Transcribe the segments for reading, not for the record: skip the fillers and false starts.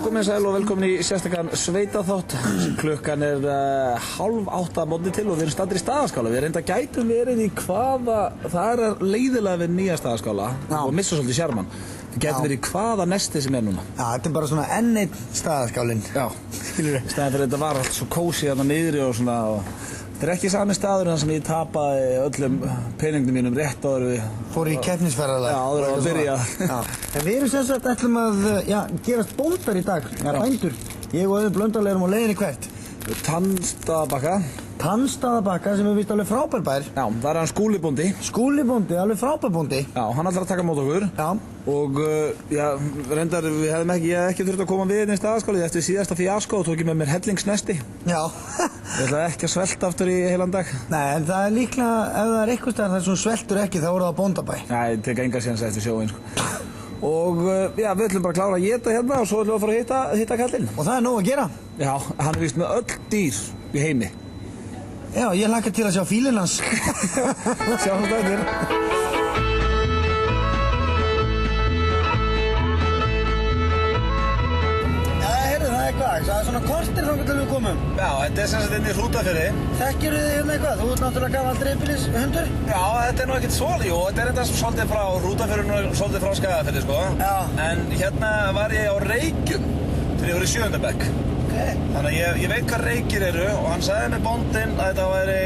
komið sæl og velkomin í sérstakann sveitaþátt. Klukkan 7:30 mótni til og við erum staddir í Staðarskála. Við reynda gætum verið í hvaða, það leiðilega við nýja Staðarskála og missa svolítið sjarman. Við gætum verið í hvaða nesti sem núna. Já, þetta bara svona N1 Staðarskálinn. Já, skilurðu. Í staðinn fyrir þetta var allt svo kósí þarna niðri og svona. Þetta ekki sami staður þar sem ég tapaði öllum peningum mínum rétt áður við fór í keppnisferðalag. Já, áður að byrja. En við erum sem sagt ætlum að gerast bóndar í dag, bændur. Ég og Auður Blöndal erum á leiðinni hvert? Tannstaðabakka. Tannstaðabakka sem er víst alveg frábær bær. Já, það hann Skúli bóndi. Skúli bóndi, alveg frábær bóndi. Já, hann ætlar að taka mót okkur. Já. Og reyndar við hefðum ekki þurft að koma við í Staðarskála eftir síðasta fíaskó og tók ég með mér hellingsnesti. Já. Ég ætlaði ekki að svelta aftur í heilan dag. Nei, en það líklega, ef það eitthvað staðar þar sem sveltur ekki, þá voru það bóndabæ. Nei, ég tek enga síðan eftir sjóin, sko. Og við ætlum bara að klára að éta hérna og svo ætlum við að fara að hitta kallinn. Og það er nóg að gera. Já, hann víst með öll dýr í heimi. Já, ég hlakka til að sjá fílinn hans. Sjáum þetta eftir. Það er svona kortir þangað til við komum. Já, þetta sem sagt inn í Hrútafirði. Þekkirðu þið hérna eitthvað? Þú ert náttúrulega gamall dreifbýlis hundur. Já, þetta er nú ekkert svo líf og þetta er þetta svolítið frá Hrútafirði og svolítið frá Skagafirði, sko. Já. En hérna var ég á Reykjum þegar ég var í 7. bekk. Þannig að ég veit hvað Reykir eru og hann sagði með bóndinn að þetta væri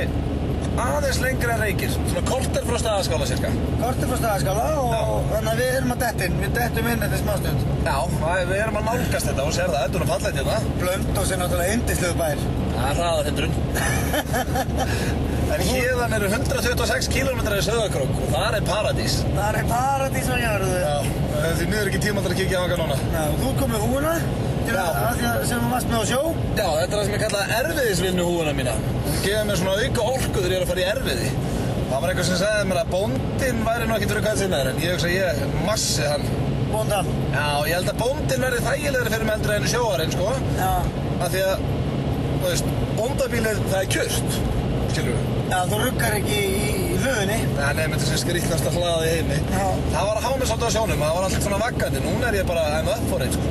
aðeins lengra en Reykir. Svona korter frá Staðarskála, cirka. Korter frá Staðarskála og þannig að við erum að dettin. Við dettum inn eftir smástund. Já, við erum að nálgast þetta og sér það. Þetta er nú fallegt hérna. Blönduós er náttúrulega yndislegu bær. Það er hraðarhundurinn. En hérðan eru 126 kilometrar í Sauðárkrók og þar er paradís. Það er paradís á jörðu. Já, því miður ekki tíma til að kíkja á hanga núna. Já, þú kom með húuna sem þú varst með á sjó. Já, þetta er það sem ég kalla erfiðisvinnu húuna mína. Það gefur mér svona auka orku þegar ég er að fara í erfiði. Það var eitthvað sem sagði mér að bóndinn væri nú ekki fyrir hvað sinnaður en ég hugsa að ég massi hann. Bóndan? Já, ég held að bóndinn verði þægilegri fyrir mig heldur en sjóarinn, sko. Já. Af því að, þú veist, bóndabílið, það er kjört, skilur við. Já, þú ruggar ekki í hlöðunni. Nei, með þessi skrýtnasta hlaði í heimi. Já. Það var að hafa mig svolítið á sjónum, það var alltaf svona vaggandi. Núna er ég bara I'm up for it, sko.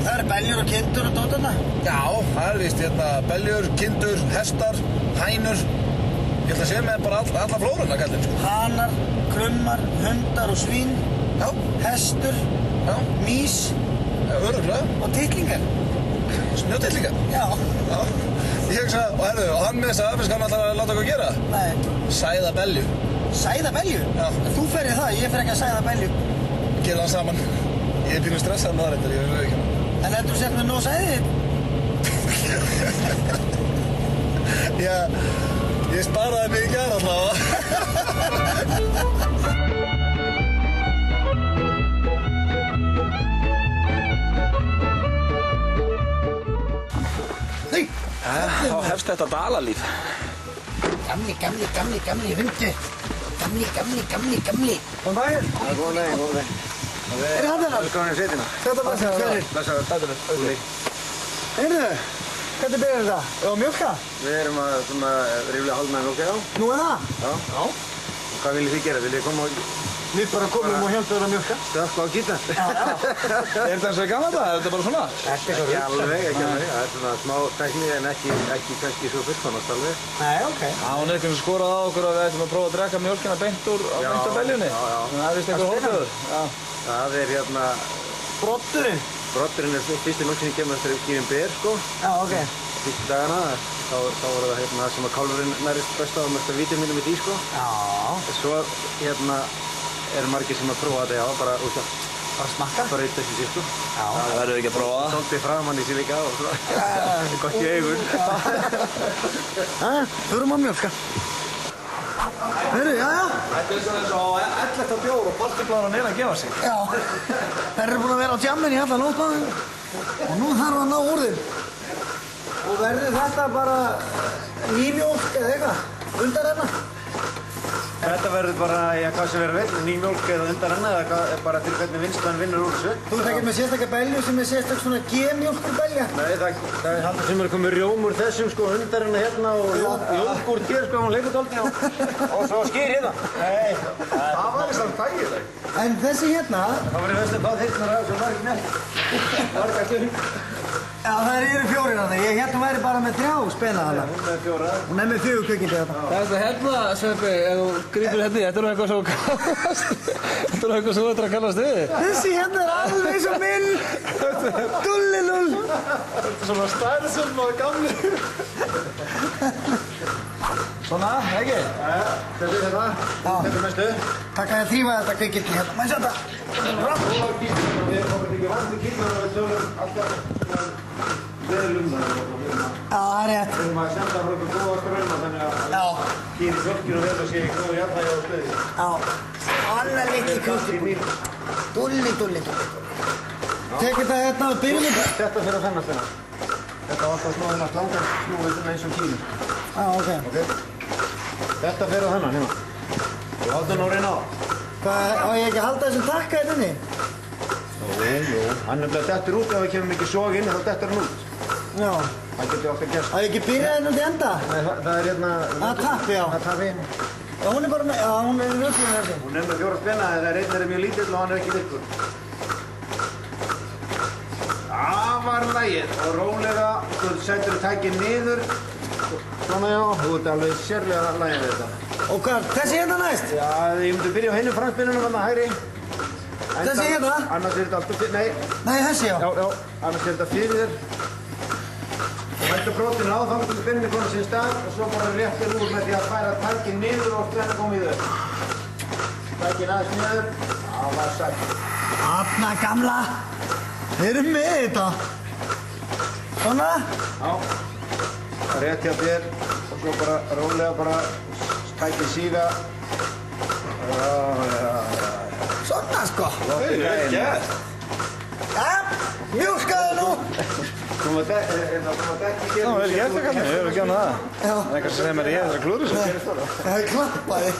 Það eru beljur og kindur og dótarna? Já, það er víst hérna beljur, kindur, hestar, hænur. Ég ætla að sé með bara alla flóruna, kallinn, sko. Hanar, krummar, hundar og svín. Já. Hestur. Já. Mís. Já, örugglega. Og tittlingar. Snjótittlingar? Já. Já. Ég hugsa, og hann með þess að öfnsk hann ætlar að láta okkur gera? Nei. Sæða belju. Sæða belju? Já. En þú fer í það, ég fer ekki að sæða belju. Gera það saman. Ég er pínu stressað með það reyndar, ég veit ekki. En heldur þú sett með nóg sæði? Já, ég sparaði mig í gær allavega. Nei! Þá hefst þetta dalalíf. Gamli hundur. Gamli. Góðan daginn. Góðan daginn. Er það þennan? Velkomin í sveitina. Þetta bara hverjir? Blessaður. Heyrðu, hvernig byrjar þetta? Er það mjólka? Við erum að svona ríflega hálfnaði mjólka, já. Nú er það? Já. Og hvað viljið þið gera? Viljið þið koma og... Við bara komum og hjálpum þér að mjólka. Stökkva á gítar? Já. Er þetta eins og gamla þetta? Er þetta bara svona? Ekki alveg. Það er svona smá tekni en ekki kannski svo fullkomnast alveg. Nei, ok. Já, hún er eitthvað skorað á okkur að við ætlum að prófa að drekka mjólkina beint úr beljunni. Já. Það er vist eitthvað hóflöður. Það er hérna... Broddurinn? Broddurinn er fyrstu mjólkinni kemur eftir að gífin ber, sko. Já, ok. Fyrstu dagana, þá voru það hérna sem að kálfurinn nærist best á og mest af vítamínum í því, sko. Já. Svo hérna eru margir sem að prófa þetta, já, bara út að... Bara smakka? Bara auðvitað þessi sér, sko. Já. Það verður ekki að prófa það. Svolítið framann í sig líka og svo. Gott í augun. Förum á mjólka. Heyrðu, já. Þetta er svona eins og 11 bjór og partibláran er að gefa sig. Já. Þær eru búin að vera á djamminni allan nótbáðin og nú þarf að ná úr þeim. Og verður þetta bara nýmjólk eða eitthvað? Undarenna? Þetta verður bara, hvað sem verður vel, ný mjólk eða undanrenna eða bara til hvernig vinnslan vinnur úr þessu. Þú ert ekkert með sérstakka belju sem er sérstakk svona G-mjólkurbelja? Nei, það er hann sem er komið rjómur þessum sko, undanrenna hérna og jógúrt hér sko, hann leikur dálítið og svo skyr hérna. Nei, það var samt þægilegt. En þessi hérna... Það var í vestu hvað þeirna ræður sem var ekki nefnt. Já, það eru 4 þarna. Ég hérna væri bara með 3 spena þarna. Hún með 4. Hún er með 4 kvikindi þarna. Þetta hérna, Sveppi, ef þú grípur hérna í, þetta er eitthvað svo kallast. Þetta er eitthvað svo þetta að kallast við. Þessi hérna er alveg eins og minn. Dullilull. Þetta er svona stærðsum og gamli. Svona, ekki? Þetta er þetta. Þetta er mestu. Takk að ég þrýfa þetta kvikindi hérna. Mæs þetta. Við komum ekki vant í kíkna og við tölum alltaf veðlum það. Já, það er rétt. Við erum að senda frá okkur góða ströma þannig að kýri fölkinu vel og sé ekki góða jafnvægi á stöði. Já, alveg litli kvikindi. Dulli. Tek þetta hérna og byrjum þetta. Þetta fyrir að fennast hérna. Þetta var alltaf snúðin að slanga snúið eins og kínu. Já, ok. Þetta fyrir á þennan hérna. Láttu nú reyna á. Hvað, á ég ekki að halda þessum takka hérna inni? Jú. Hann nefnilega dettur út ef það kemur mikið sog inn þá dettur hann út. Já. Það getur okkar gerst. Á ég ekki byrja hérna til enda? Nei, það er hérna... Það tappi, já. Það tappi. Já, hún er bara með, já, hún er í röflunum þessi. Hún er með 4 spenna en það er einn mjög lítill og hann er ekki virkur. Það var lagið og rólega, þú setur tækið niður. Svona já, þú ert alveg sérlega lagið við þetta. Og hvað, þessi hérna næst? Já, ég myndi byrja á hinu framspinnunum þarna hægri. Þessi hérna? Annars er þetta alltaf fyrir, nei, Þessi, já. já, annars er þetta fyrir þér. Þú hættu brotin á, þá getur spinninni komið sín stað og svo bara réttir úr með því að færa tækið niður og spenna komið í þau. Tækið aðeins niður, það var sætt. Þarna gamla. Við erum með þetta. Svona. Já, rétt hjá þér og svo bara rólega bara tækið síga. Svona sko. Vel gert. Já, mjólkaðu nú. Þú maður ekki gera. Já, vel gert það kannski, ég hefur ekki annað það. Já. Það er eitthvað sem segir mér ég þessar klúður svo. Það er klappaði.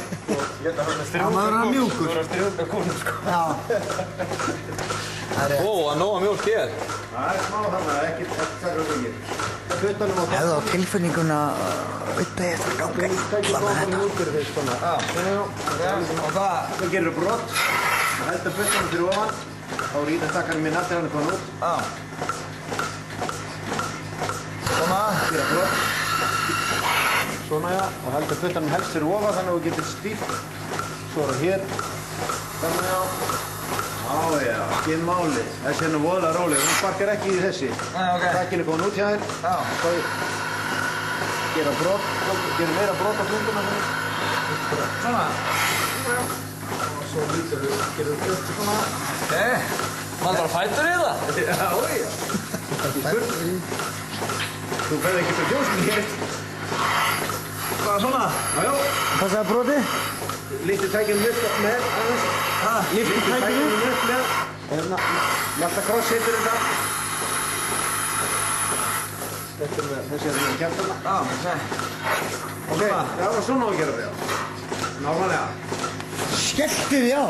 Já, maður er mjúkur. Þú er að strjúka kúnum sko. Já. Það er rétt. Ó, að nóga mjólk hér. Það er smá þannig, ekki þarf að vikið. Puttanum á það. Hefðu á tilfinninguna auðvitað ég eftir að ganga illa með þetta. Og það gerir brott. Það heldur puttanum fyrir ofan. Þá rýta stakkanum í nattir hann eitthvað út. Svona, gera brott. Svona já, og heldur puttanum helst fyrir ofan þannig að þú getur stíft. Svo er það hér. Þannig já. Já, ekki máli. Þessi er nú voðalega róleg. Hún sparkar ekki í þessi. Takkin er komin út hjá þér. Þá gera brott. Gera meira brott á klunguna. Svona. Og svo lítur við. Gerum við upp svona. Maður bara fættur í það? Já. Ekki spurt. Þú ferð ekki fyrir fjósni hér. Bara svona? Já. Passaði broti? Lítið tækjum upp með aðeins. Lítið tækjum upp með. Alltaf kross heitir þetta. Þetta er með þessi að við erum kæft þarna. Ok, já, og svona á að gera við. Nákvæmlega. Skellti því á.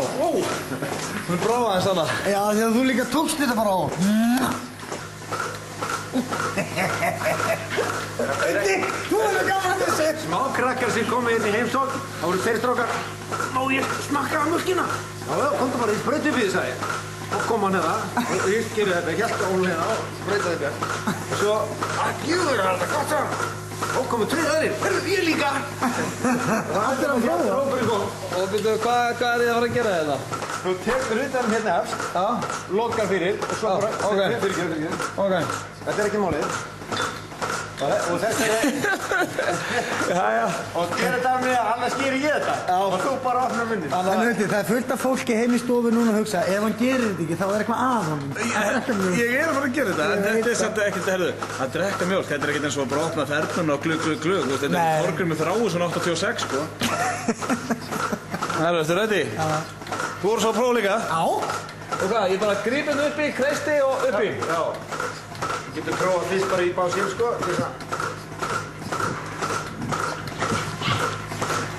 Við prófa aðeins þarna. Já, því að þú líka tókst þetta bara á. Þú er það gaman þessi. Smá krakkar sem komið inn í heimsókn. Það voru 2 strákar. Má ég smakka af mjölkina? Já, komdu bara í sprautu við, sagði ég. Og kom hann hérna. Og ég gerði þetta, ég held á hún hérna og sprautaði björn. Og svo, jöður, það er þetta gott saman. Og komu 2 aðrir. Hörru, ég líka. Þetta er að prófa. Og byrju, hvað er þið að fara að gera þetta? Þú tekur utan hérna efst. Já. Lokar fyrir og svo bara... Fyrirgefðu. Ok. Þetta er ekki málið. Og þetta er... Jæja. Og gera þetta af mig að annars gerir ég þetta. Já. Og þú bara opnar munnin. En veitir, það er fullt af fólki heim í stofu núna að hugsa, ef hann gerir þetta ekki, þá er eitthvað að hann. Ég er að fara að gera þetta, en þetta er samt ekkert, herðu, að drekka mjólk, þetta er ekkert eins og að brotna þernuna og glugg, þetta er Þorgrymur með þráu svona 86, sko. Herru, ertu ready? Já. Þú voru svo að prófa líka? Já. Og hvað, ég bara gríp hérna uppi, kreisti og uppi? Já. Þú getur prófað fyrst bara í básinn, sko.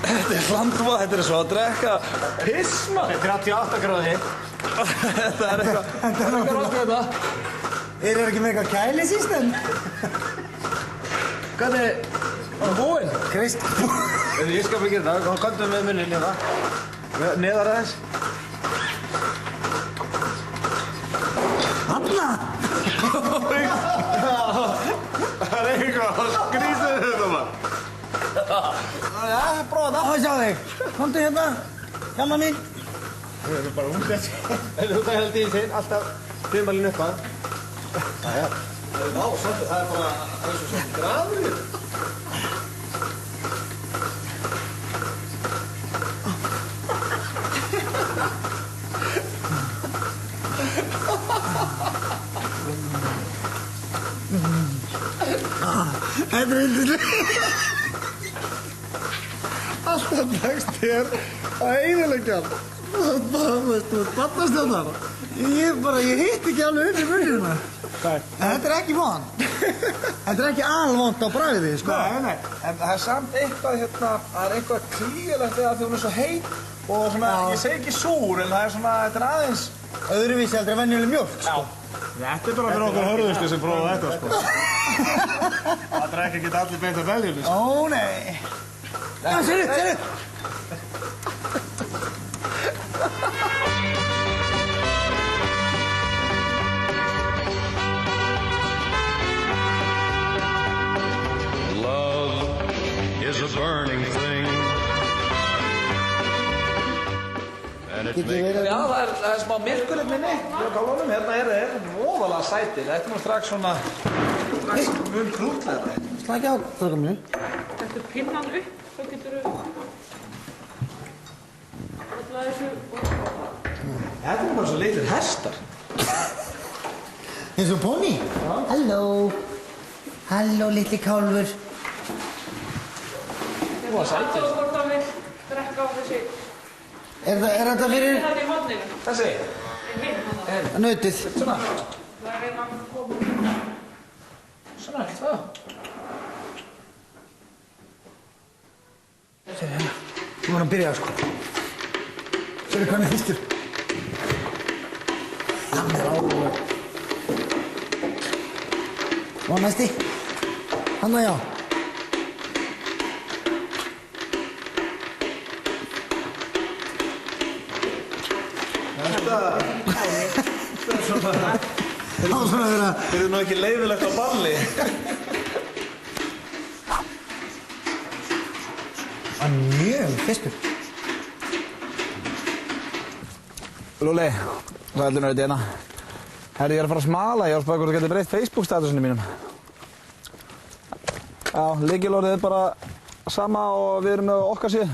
Þetta hlandvað, þetta svo að drekka piss, maður. Þetta 38 gráði. Þetta eitthvað rátt við þetta. Eru ekki með eitthvað kælisystem? Hvernig, var það búinn? Krist. Ég skal fyrir gera það, komdu með munnin hérna. Neðar aðeins. Hanna! Það eitthvað að skrýta þetta maður. Já, prófa það. Sjá þig. Komdu hérna. Hjálma mín. Þú erum bara unglega. Þú það held í þinn, alltaf fimmælinn upp að. Jæja. Vá, svolítið, það bara, svo svolítið graður. Þetta yndislegt. Alltaf tekst þér að eyðileggja hann. Bara, þú veist, þú ert barnastjóðar. Ég hitt ekki alveg undir munnina. Hvað? Þetta ekki von. Þetta ekki alvont á bragðið, sko. Nei. En það samt eitthvað hérna, það eitthvað klígilegt við að því hún svo heit og svona, ég segi ekki súr, en það svona, þetta aðeins Öðruvísi heldur en venjuleg mjólk, sko. Þetta bara fyrir okkur hörðustu sem prófa þetta, sko. Það drekka ekki allir beint að veljunni, sko. Ó, nei. Já, sérðu. Love is a burning thing. And it makes Já, það smá myrkulegt minni hjá kálunum, hérna þeir voðalega sætir, þetta strax svona mun krútlega. Slaki á, þrökkum minn. Þetta pinnan upp, þá getur þú alltaf þessu Þetta bara svo litlir hestar. Eins og pony. Halló, litli kálfur. Þetta er alltaf hvort að við drekka á þessi Er þetta fyrir þetta í hodninu. Þessi? nautið? Svona? Það er einn að koma. Svona, það. Sérðu hérna. Nú var hann byrjað, sko. Sérðu hvað hann er fyrstur. Hann er áhuga. Og næsti. Hann og já. Þetta er svona... Það var svona að vera... Þetta er nú ekki leyfilegt á balli. Hann er mjög fyrstur. Lúli, hvað heldur nú þetta hérna? Herri, ég er að fara að smala, ég var að spara hvort þú getur breytt Facebook-statusinu mínum. Já, lykilorðið er bara sama og við erum með okkar síðu.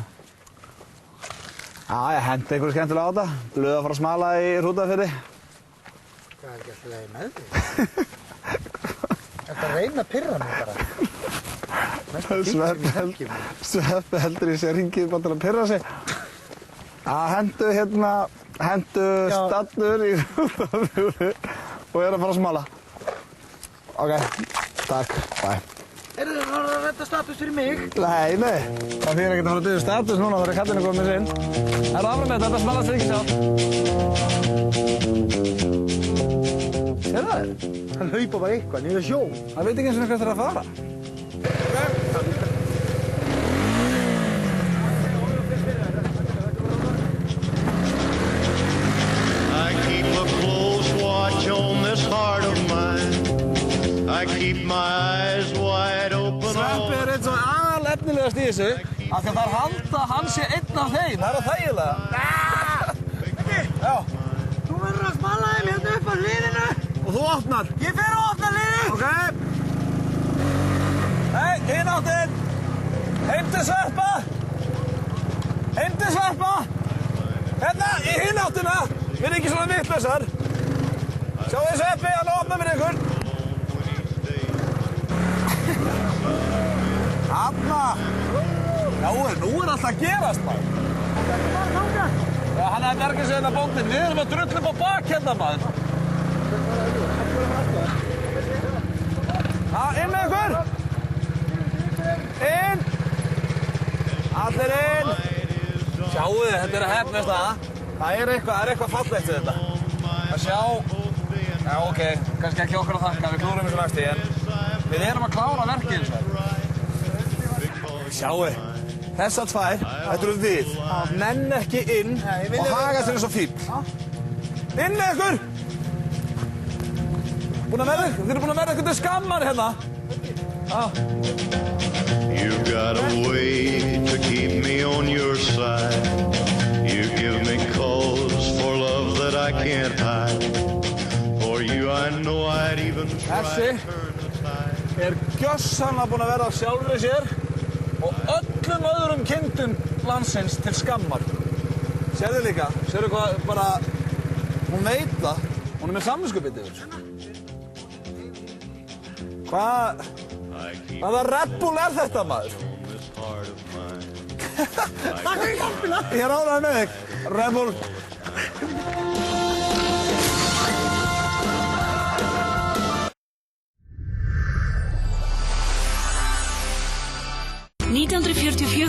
Já, ég hendi einhverju skemmtilega á þetta. Blöð að fara að smala í Hrútafirði. Hvað er ekki alltaf leið með þig? Þetta reyna að pirra mig bara. Sveppi heldur í sér hringið bara til að pirra sig. Já, hendu stallur í Hrútafirði og ég er að fara að smala. Ok, takk, bye. Er það að redda status fyrir mig? Nei. Það þýðir ekkert að fara að byggja status núna þegar kallinu komið sér inn. Það er áfram með þetta smalast fyrir ekki sjálf. Sér það? Hann hlaupa bara eitthvað, niður sjó. Það veit ekki eins og hvert það er að fara. I keep a close watch on this heart of mine. I keep my eyes wide open. Sveppi er eins og aðalefnilegast í þessu af því að það er halda að hann sé einn af þeim. Það er að þægilega. Já. Þú verður að smala þeim hérna upp á hliðinu. Og þú opnar. Ég fer að opna hliðinu. Ok. Hei, hinn áttinn. Heim til Sveppa. Heim til Sveppa. Hérna, í hinn áttina. Við erum ekki svona vitlausar. Sjáu þið Sveppi, hann opnar fyrir ykkur. Hanna. Já, nú er alltaf að gerast, maður. Já, hann er að berga sig hérna bóndinn. Við erum að drulla upp á bak hérna, maður. Já, inn með ykkur. Inn. Allir inn! Sjáu þið, þetta að hefnast það. Það er eitthvað fallegt við þetta. Að sjá... Já, ok, kannski ekki okkur að þakka, við klúrum þessu næst í, en við erum að klára verkið eins og. Sjáu þið, þessar tvær, þetta eru þið. Nenn ekki inn og haga þér eins og fíll. Inn með ykkur! Þið eru búin að verða eitthvað til skammar hérna. You've got a way to keep me on your side. You give me cause for love that I can't hide. For you I know I'd even try to turn the tide. Gjörsamlega búin að verða sjálfri sér og öllum öðrum kindum landsins til skammar. Sérðu líka, sérðu hvað bara, hún veit það, hún með samviskubit yfir. Hvaða Red Bull þetta, maður? Takk fyrir hjálpina! Ég ráðaði með þig, Red Bull.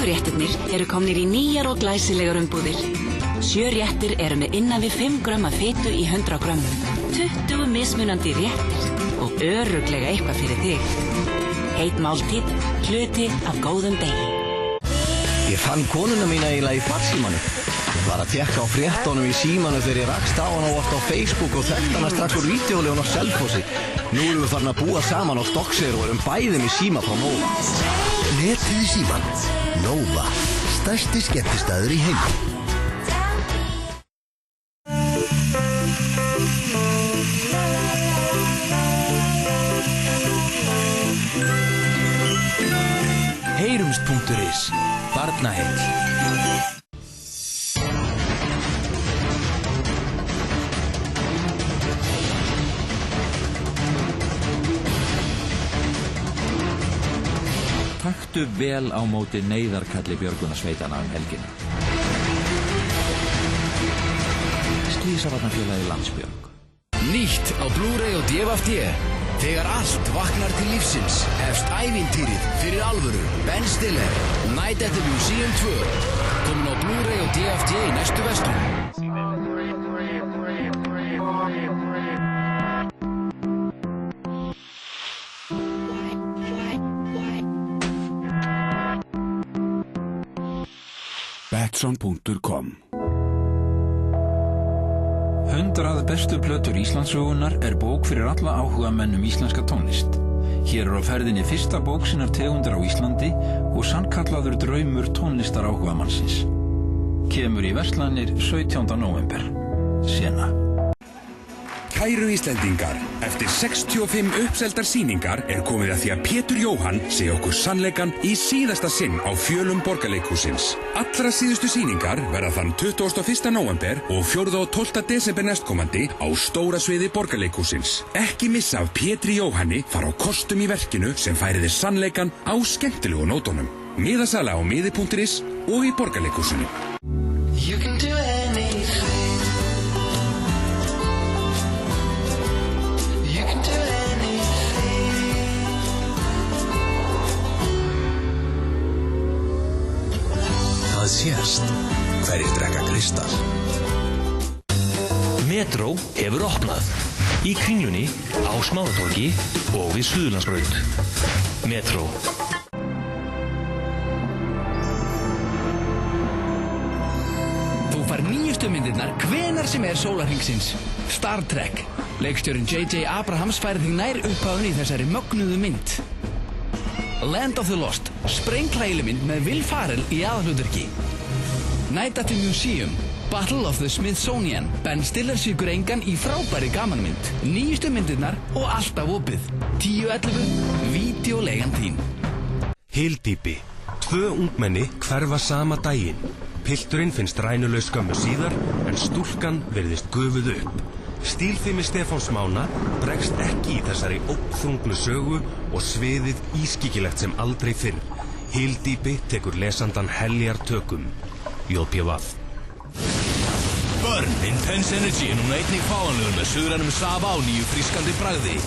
réttirnir eru komnir í nýjar og glæsilegar umbúðir. 7 réttir eru með innan við 5 grömm af fitu í 100 grömmum. 20 mismunandi réttir og örugglega eitthvað fyrir þig. Heit máltíð, hluti af góðum degi. Ég fann konuna mína eiginlega í farsímanum. Ég var að tékka á fréttunum í símanum þegar ég rakst á hana og varst á Facebook og þekkti hana strax úr vídeólegun á Selfossi. Nú erum við farin að búa saman á Stokkseyri og erum bæði með síma frá Nova. Netið í síman. Nova. Stærsti skemmtistaður í heimi. Heyrumst.is. Barnaheill. Taktu vel á móti neyðarkalli björgunarsveitanna helgina. Slysavarnarfélagið Landsbjörg. Nýtt á Blu-ray og DVD. Þegar allt vaknar til lífsins hefst ævintýrið fyrir alvöru. Ben Stiller, Night at the Museum 2. Komin á Blu-ray og DVD í næstu verslun. Betsson.com 100 bestu plötur Íslandssögunnar er bók fyrir alla áhugamenn íslenska tónlist. Hér er á ferðinni fyrsta bók sinnar tegundar á Íslandi og sannkallaður draumur tónlistar áhugamannsins. Kemur í verslanir 17. nóvember. Sena. Kæru Íslendingar, eftir 65 uppseldar sýningar er komið að því að Pétur Jóhann segi okkur sannleikann í síðasta sinn á fjölum Borgarleikhússins. Allra síðustu sýningar verða þann 21. nóvember og 4. og 12. desember næstkomandi á stóra sviði Borgarleikhússins. Ekki missa af Pétri Jóhanni fara á kostum í verkinu sem færi þér sannleikann á skemmtilegu nótunum. Miðasala á miði.is og í Borgarleikhúsinu. Það sést hverjir drekka Kristall. Metró hefur opnað í Kringlunni, á Smáratorgi og við Suðurlandsbraut. Metró. Þú fær nýjustu myndirnar hvenær sem er sólarhringsins. Star Trek. Leikstjórinn J.J. Abrahams færir þig nær uppháðun í þessari mögnuðu mynd. Land of the Lost. Sprengklægileg mynd með Will Ferrell í aðalhlutverki. Night at the Museum. Battle of the Smithsonian. Ben Stiller sýkur engan í frábæri gamanmynd. Nýjustu myndirnar og alltaf opið. 10:11. Vídeóleigan þín. Hyldýpi. 2 ungmenni hverfa sama daginn. Pilturinn finnst rænulaus skömmu síðar en stúlkan virðist gufuð upp. Stílfimi Stefáns Mána bregst ekki í þessari óþungnu sögu og sviðið ískikilegt sem aldrei fyrr. Hyldýpi tekur lesandan heljar tökum. J.P.V. Burn Intense Energy er núna einnig fáanlegur með suðrænum safa og nýju frískandi bragði.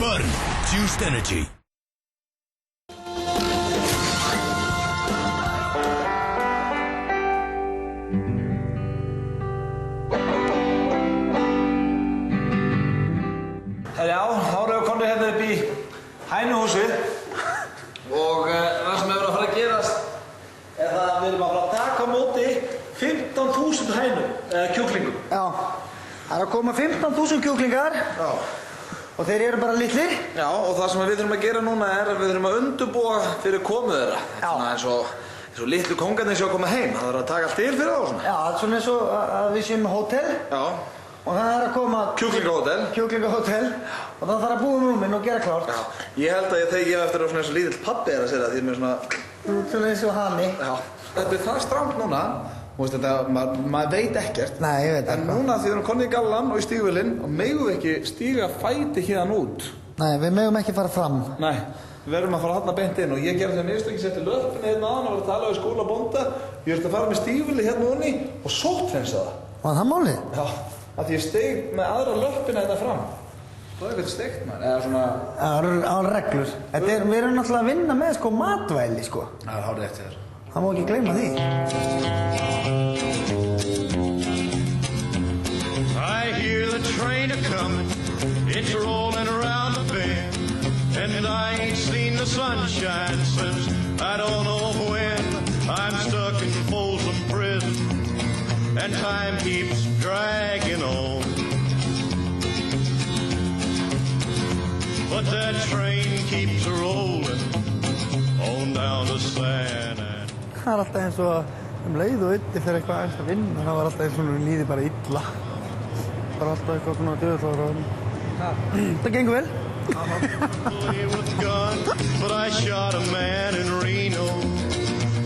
Burn Juiced Energy. Já, þá erum við komnir hérna upp í hænuhúsið og það sem hefur að fara að gerast er það að við erum að fara að taka á móti 15.000 hænum, kjúklingum. Já, það að koma 15.000 kjúklingar. Já. Og þeir eru bara litlir. Já, og það sem við þurfum að gera núna er að við þurfum að undirbúa fyrir komu þeirra. Já. Svona eins og litlu kongarnir séu að koma heim. Það þarf að taka allt til fyrir það og svona. Já, svona eins og að við séum með hótel. Já. Og það er að koma... Kjúklingahótel. Kjúklingahótel. Og það þarf að búa rúmin og gera klárt. Já. Ég held að ég þegi eftir að svona eins og lítill pabbi er að segja það, því mér svona... Svona eins og Hani. Já. Þetta er það strangt núna. Þú veist þetta, maður veit ekkert. Nei, ég veit En núna því við erum konið í gallan og í stígvélinn og megum við ekki stíga fæti hérna út. Nei, við megum ekki fara fram. Nei, við verðum að fara þarna beint inn og ég gerði það mistöki setti löppinni hérna aðan og var að tala við skóla bónda. Ég þurfti að fara með stígvéli hérna onni og sótthreinsa það. Var það málið? Já, að ég steig með aðra löppina hérna fram. Það er eitthvað steikt maður, eða svona... Á reglur. Við erum náttúrulega að vinna með matvæli, Það er hárið eftir þér. Það má ekki gleyma því. I hear the train a-comin', it's rolling around the bend, and I ain't seen the sunshine since I don't know when. I'm stuck in Folsom Prison, and time keeps dragging on. But that train keeps rolling on down to San. Það er alltaf eins og leið og ytti fyrir eitthvað eins að vinna. Það var alltaf eins og líði bara illa. Það var alltaf eitthvað svona döðþóra. Það gengur vel. But I shot a man in Reno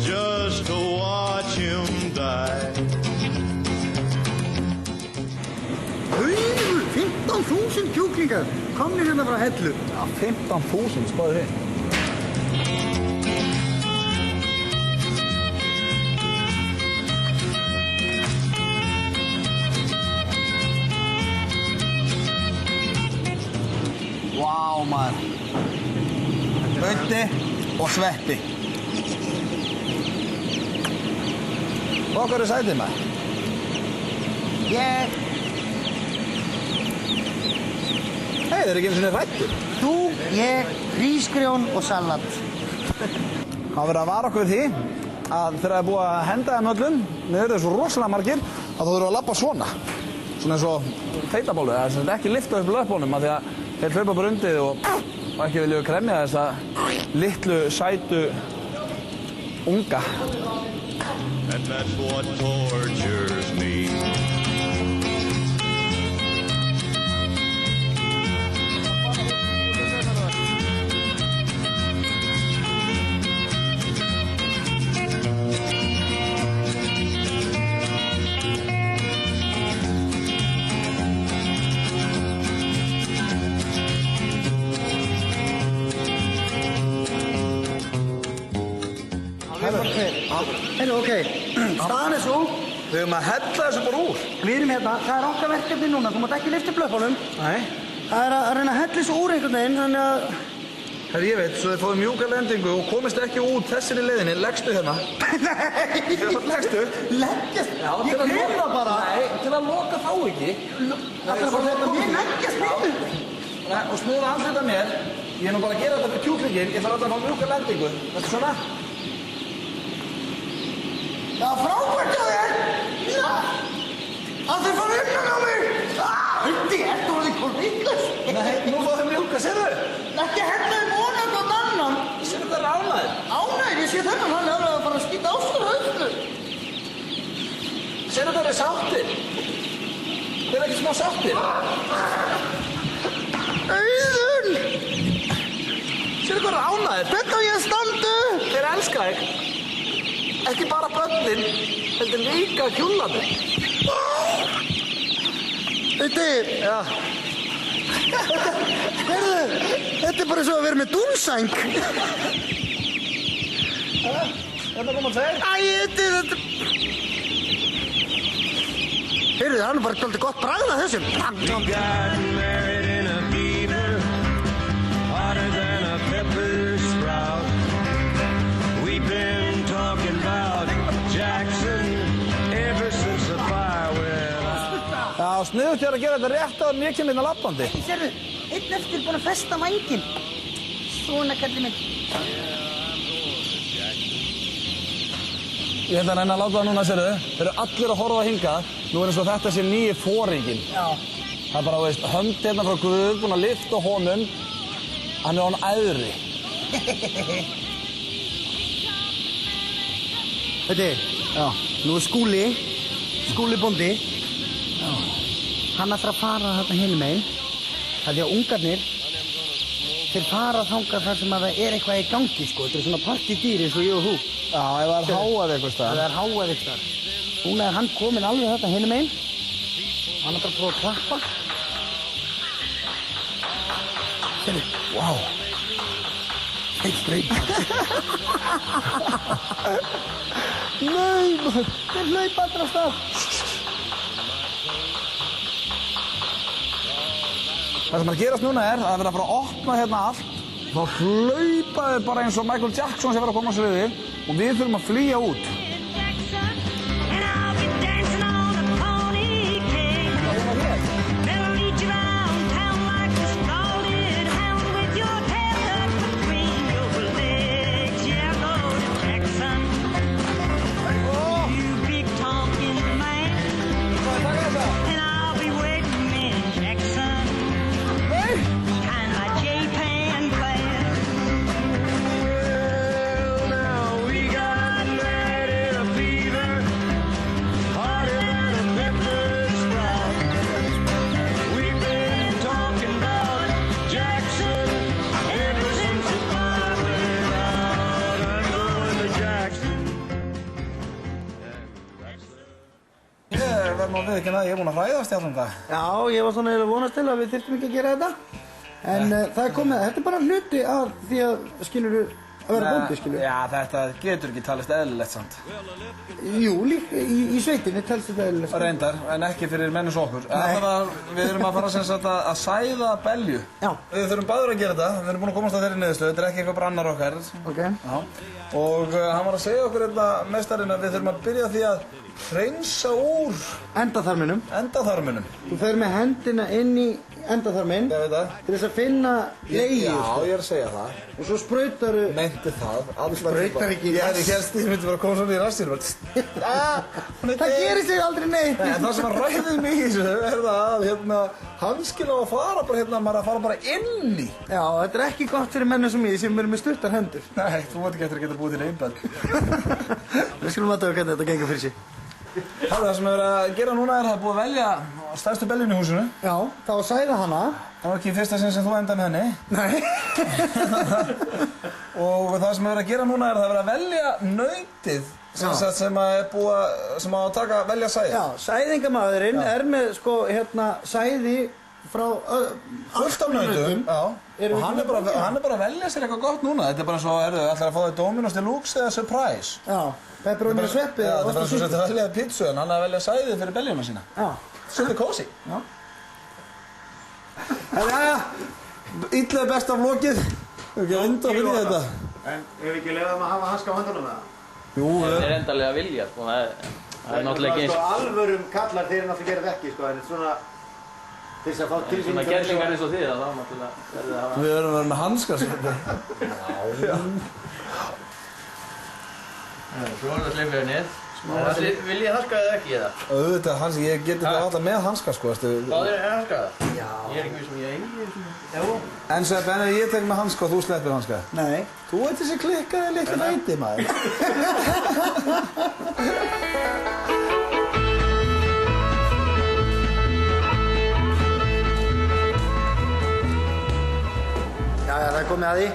just to watch him die. 15.000 kjúklingar komnir hérna frá Hellu. Já, 15.000, spáðu þið. Vá, maður. Bötti og sveppi. Og hvað er sætið maður? Ég. Hei, þeir eru ekki einu sinni hræddir. Þú, ég, hrísgrjón og salat. Það verður að vara okkur því að þegar það er búið að henda þeim öllum, niður þessu rosalega margir, að þú þurfum að labba svona. Svona eins og feitabólu, það er ekki lyfta upp löpunum að því að þeir hlaupa bara undið og ekki vilja kremja þessa litlu, sætu, unga. And that's what tortures me. Heyrðu, ok. Staðan er svo. Við höfum að hella þessu bara úr. Við erum hérna, það er okkar verkefni núna. Þú mátt ekki lyfta upp löpunum. Nei. Það er að reyna að hella þessu úr einhvern veginn, þannig að... Herri, ég veit, svo þið fóðu mjúka lendingu og komist ekki út þessari leiðinni, leggstu hérna. Nei! Leggstu? Leggjast? Já, ég hef það bara. Nei, til að loka þá ekki. Það er bara að láta mér leggjast mínu. Nei, og snúða andlita mér. Ég er nú bara að gera þetta fyrir kjúklingin, ég þarf alltaf að fá mjúka lendingu. Þetta svona? Já, frábært á þér! Já! Allir fara innan á mig! Hundi, ertu orðið vitlaus? Nei, nú fá þau mjúka, sérðu? Ekki hella þeim ónað á annan! Sérðu það er ánæður? Ánæður, ég sé þennan, hann er alveg að fara að skýta á sér höfðu. Sérðu það er sáttir? Þeir eru ekki smá sáttir? Auðun! Sérðu hvað er ánæður? Þetta á ég að standa! Þeir elska þig. Ekki bara börnin, heldur líka kjúlarnir. Þetta Já. Heyrðu, þetta er bara svo að vera með dúnsæng. Þetta kom að segja. Æ, þetta... Heyrðu, það er bara dálítið gott bragð af þessum. Já, sniðugt þér að gera þetta rétt á mér kemur inn að labbandi. Sérðu, einn eftir búinn að festa vænginn. Svona kallið minn. Ég ætla að reyna að láta það núna, sérðu. Þeir eru allir að horfa hingað. Nú er eins og þetta sé nýi foringinn. Já. Það er bara, veist, hönd hérna frá Guð, búinn að lyfta honum. Hann er án æðri. Þetta já. Nú er Skúli bóndi. Já. Hann ætlar að fara þetta hinum megin. Það er því að ungarnir, þeir fara þangað þar sem að það er eitthvað í gangi, sko. Þetta er svona partydýr eins og ég og þú. Já, ef það er háað eitthvað staðar. Ef það er háað eitthvað staðar. Núna er hann kominn alveg þetta hinum megin. Hann er bara að prófa að klappa. Sérðu, wow. Þeir hlaupa. Nei, maður. Þeir hlaupa allra af stað. Það sem er að gerast núna er að það er að fara að opna hérna allt. Þá hlaupa þeir bara eins og Michael Jackson sem var að koma á sviði og við þurfum að flýja út. Ég er búinn að hræðast í allan dag. Já, ég var svona eiginlega vonast til að við þyrftum ekki að gera þetta. En það er komið, þetta er bara hluti af því að, skilurðu, að vera bóndi, skilurðu. Já, þetta getur ekki talist eðlilegt samt. Jú, líka í sveitinni talist þetta eðlilegt. Reyndar, en ekki fyrir menn eins og okkur. Við erum að fara sem sagt að sæða belju. Já. Við þurfum báður að gera þetta. Við erum búin að komast að þeirri niðurstöðu. Þetta er ekki eitthvað brannar okkar. Ok. Já. Og hann var að segja okkur hérna meistarinn að við þurfum að byrja því að hreinsa úr endaþarminum. Þú fer með hendina inn í endaþarminn til þess að finna leiðir. Já, ég er að segja það. Og svo sprautaru... Meinti það. Sprautar ekki í rass. Ég hélst ég myndi bara að koma svona í rassinu. Það gerir sig aldrei neitt. En það sem að ræðið mig í þessu er það að hanskinn á að fara bara maður að fara bara inn í. Já, þetta er ekki gott fyrir menn sem ég sem eru með stuttar hendur. Nei, þú veit ekki eftir að geta búið til einbæð. Við skulum aðtöfa hvernig þetta gengur fyrir sig. Það sem við erum að gera núna er að búið að velja stærstu beljunni í húsinu. Já, það var að sæða hana. Það var ekki í fyrsta sinn sem þú endaði með henni. Nei. Og það sem við erum að gera núna er að það er að velja nautið sem að velja sæði. Já, sæðingamæðurinn er með sæði frá fullt af nautum. Og hann er bara að velja sér eitthvað gott núna. Þetta er bara svo, ætlar að fá þig Dominos Deluxe eða Surprise. Já. Pepperoni og sveppi. Já, það er bara svo að velja pítsu en hann er að velja sæðið fyrir beljuna sína. Já. Svolítið kósi. Já. Jæja, illa er best af lokið. Við erum ekki að enda að vilja þetta. En hefur ekki leiðað að hafa hanska á höndunum með það? Jú, þetta er endalega vilja, sko. Það er náttúrulega ekki eins. Alvörum kallar þeir náttúrulega gera þetta ekki, sko, en svona... Til þess að fá tilfinningar... Svona gerðingar eins og þið, þá náttúrulega verður það að hafa... Við verðum að vera með hanskar, sko. Já. Svo er það sleipið nýtt. Vil ég hanska eða ekki eða? Auðvitað hanska, ég geti það alltaf með hanska, sko. Báðir er hanska? Já. Ég er ekki við sem ég eigi. Já. En svo Benni, ég tek með hanska og þú sleppir hanska. Nei. Þú ert þessi klikkaði litli væti, maður. Jæja, það er komið að því.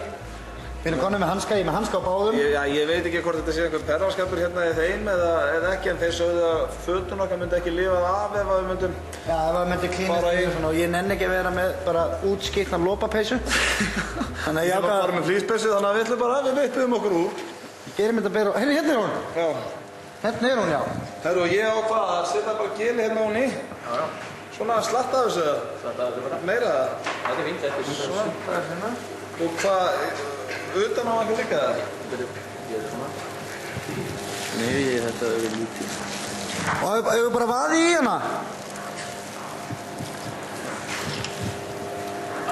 Við erum konið með hanska, ég er með hanska á báðum. Ég veit ekki hvort þetta sé einhvern perraskapur hérna í þeim eða ekki, en þeir sögðu að fötun okkar myndi ekki lifað af ef við myndum... Já, ef við myndum klínast í svona og ég nenni ekki að vera með bara útskýtna lopapeysu. Þannig að ég ákvað... Ég var bara með flýspeysu þannig að við ætlum bara að við veitum okkur úr. Ég gerum þetta bara... Hérna er hún! Já. Hérna er hún, já. Herru, og ég ákvað að setja bara geli hérna ofan í. Já. Svona slatta af þessu. Slatta af þessu bara. Meira það. Þetta er fínt, þetta er fínt. Svona, það er hérna. Og hvað, utan á ekki líka það? Ég er svona. Nei, þetta er lítið. Og ef við bara vaði í hana?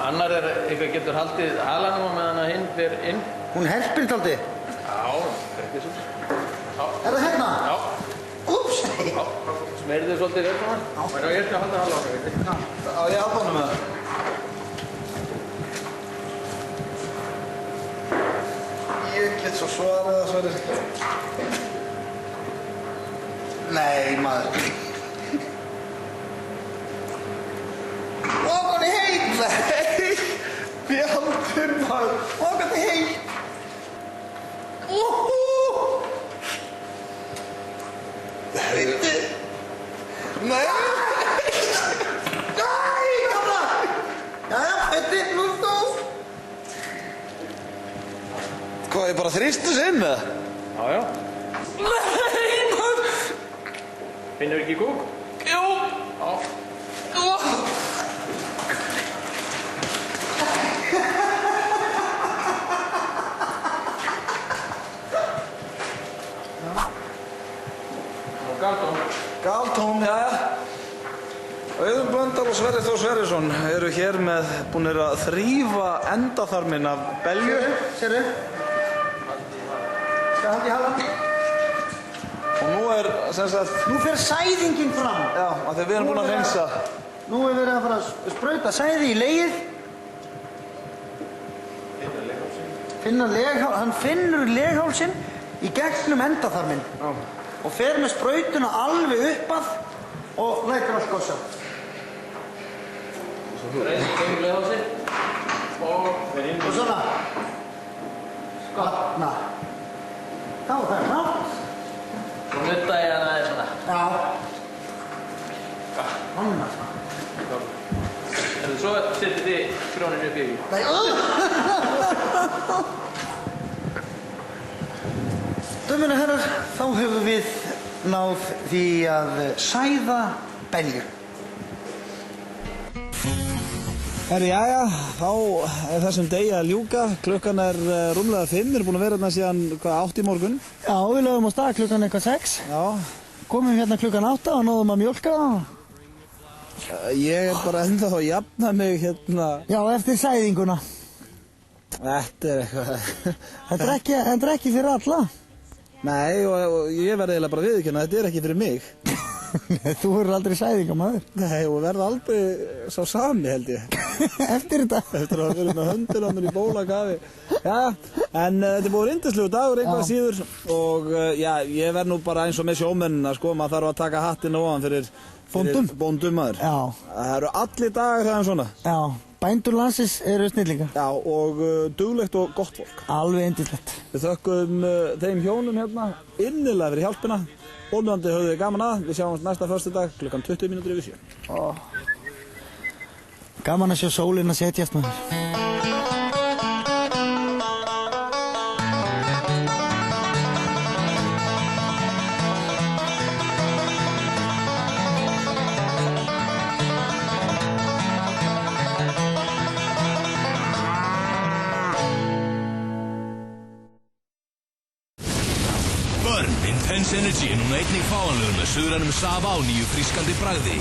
Annar eitthvað getur haldið halanum á meðan að hinn fer inn. Hún herpir dálítið? Já, ekki svo. Er það hérna? Já. Úps! Já, smerðið svolítið vel svona. Já. Ég skal halda halanum, veit ég. Á ég halda honum með það? Ég get svo svarað að Sverrir. Nei, maður. Okkur er heitt! Nei! Bjaldur maður! Okkur er heitt! Veitu? Nei! Nei, gamla! Jæja, þetta er nú stóð. Hvað, ég bara þrýstu sig inn eða? Já. Nei, maður! Finnur ekki kúk? Jú! Já. Galtón, jæja. Auðun Blöndal og Sverrir Þór Sverrisson eru hér með búnir að þrífa endaþarminn af belju. Sérðu? Skal halda í halan? Og nú er, sem sagt... Nú fer sæðingin fram. Já, af því við erum búin að hreinsa. Nú er verið að fara að sprauta sæði í legið. Hann finnur leghálsinn í gegnum endaþarminn. Já. Og fer með sprautuna alveg uppað og lætur að skossa. Reynir leghálsinn og fer inn. Og svona. Skotna. Þá er það nátt. Svo nutta ég hann aðeins svona. Já. Hanna. Svo setjum þið skróninu upp í. Nei, Dömur og herrar, þá höfum við náð því að sæða belju. Herri, jæja, þá er þessum degi að ljúka. Klukkan er rúmlega 5, við erum búin að vera hérna síðan 8 í morgun. Já, við lögum á stað klukkan eitthvað 6. Já. Komum hérna klukkan 8 og náðum að mjólka það. Ég er bara ennþá að jafna mig hérna. Já, eftir sæðinguna. Þetta er eitthvað... Þetta er ekki fyrir alla. Nei, og ég verði eiginlega bara viðurkenna, þetta er ekki fyrir mig. Þú verður aldrei sæðingamaður. Nei, og verði aldrei sá sami, held ég. Eftir þetta? Eftir að vera með höndin á mér í bólakafi. Já, en þetta er búið yndislegu dagur einhvað síður. Og já, ég verð nú bara eins og með sjómennina, sko, maður þarf að taka hattinn ofan fyrir bóndum maður. Já. Það eru allir dagar það en svona. Já, bændur landsins eru snillingar. Já, og duglegt og gott fólk. Alveg yndislegt. Við þökkum þeim hjónum hérna innilega fyrir hjálpina. Bóndandi höfðu þið gaman að. Við sjáumst næsta föstudag klukkan 20 mínútur yfir 7. Gaman að sjá sólinn að setjast maður. Intense Energy er núna einnig fáanlegur með suðrænum Sava á nýju frískandi bragði.